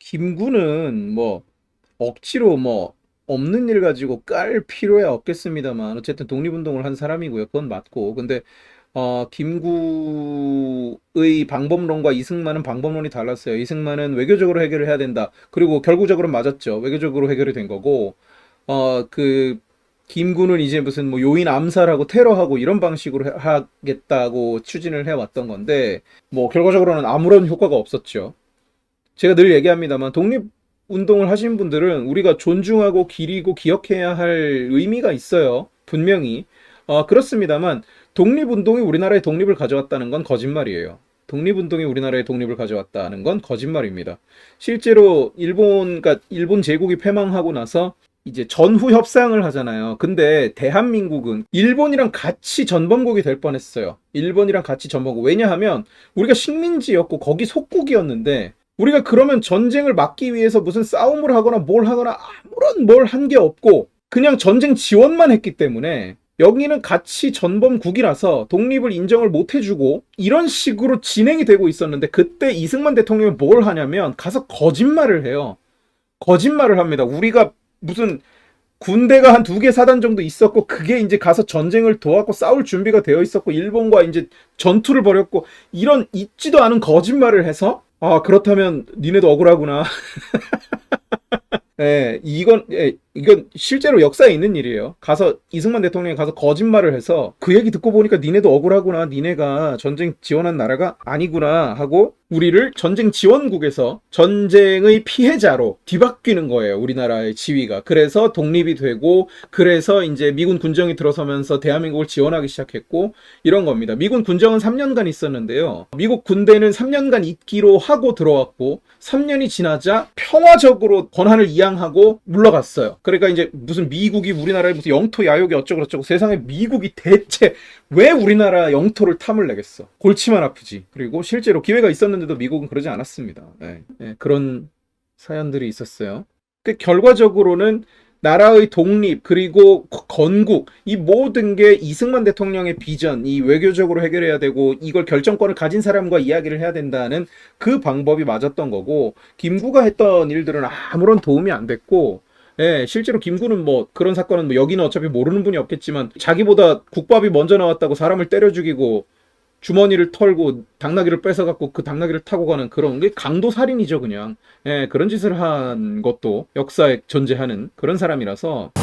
김구는 뭐 억지로 뭐 없는 일 가지고 깔 필요야 없겠습니다만 어쨌든 독립운동을 한 사람이고요. 그건 맞고. 근데 김구의 방법론과 이승만은 방법론이 달랐어요. 이승만은 외교적으로 해결을 해야 된다. 그리고 결국적으로 맞았죠. 외교적으로 해결이 된 거고 그 김구는 이제 무슨 뭐 요인 암살하고 테러하고 이런 방식으로 하겠다고 추진을 해왔던 건데 뭐 결과적으로는 아무런 효과가 없었죠. 제가 늘 얘기합니다만 독립운동을 하신 분들은 우리가 존중하고 기리고 기억해야 할 의미가 있어요. 분명히. 그렇습니다만 독립운동이 우리나라의 독립을 가져왔다는 건 거짓말이에요. 독립운동이 우리나라의 독립을 가져왔다는 건 거짓말입니다. 실제로 그러니까 일본 제국이 패망하고 나서 이제 전후 협상을 하잖아요. 근데 대한민국은 일본이랑 같이 전범국이 될 뻔했어요. 일본이랑 같이 전범국. 왜냐하면 우리가 식민지였고 거기 속국이었는데 우리가 그러면 전쟁을 막기 위해서 무슨 싸움을 하거나 뭘 하거나 아무런 뭘 한 게 없고 그냥 전쟁 지원만 했기 때문에 여기는 같이 전범국이라서 독립을 인정을 못 해주고 이런 식으로 진행이 되고 있었는데 그때 이승만 대통령이 뭘 하냐면 가서 거짓말을 해요. 거짓말을 합니다. 우리가 무슨 군대가 한 두 개 사단 정도 있었고 그게 이제 가서 전쟁을 도왔고 싸울 준비가 되어 있었고 일본과 이제 전투를 벌였고 이런 있지도 않은 거짓말을 해서 그렇다면 니네도 억울하구나. 이건 실제로 역사에 있는 일이에요. 가서 이승만 대통령이 가서 거짓말을 해서 그 얘기 듣고 보니까 니네도 억울하구나. 니네가 전쟁 지원한 나라가 아니구나 하고 우리를 전쟁 지원국에서 전쟁의 피해자로 뒤바뀌는 거예요. 우리나라의 지위가. 그래서 독립이 되고 그래서 이제 미군 군정이 들어서면서 대한민국을 지원하기 시작했고 이런 겁니다. 미군 군정은 3년간 있었는데요. 미국 군대는 3년간 있기로 하고 들어왔고 3년이 지나자 평화적으로 권한을 이양하고 물러갔어요. 그러니까 이제 무슨 미국이 우리나라에 무슨 영토 야욕이 어쩌고저쩌고 세상에 미국이 대체 왜 우리나라 영토를 탐을 내겠어? 골치만 아프지. 그리고 실제로 기회가 있었는데도 미국은 그러지 않았습니다. 그런 사연들이 있었어요. 결과적으로는 나라의 독립 그리고 건국 이 모든 게 이승만 대통령의 비전 이 외교적으로 해결해야 되고 이걸 결정권을 가진 사람과 이야기를 해야 된다는 그 방법이 맞았던 거고 김구가 했던 일들은 아무런 도움이 안 됐고 실제로 김구는 뭐 그런 사건은 뭐 여기는 어차피 모르는 분이 없겠지만 자기보다 국밥이 먼저 나왔다고 사람을 때려 죽이고 주머니를 털고 당나귀를 뺏어갖고 그 당나귀를 타고 가는 그런 게 강도 살인이죠 그냥. 그런 짓을 한 것도 역사에 존재하는 그런 사람이라서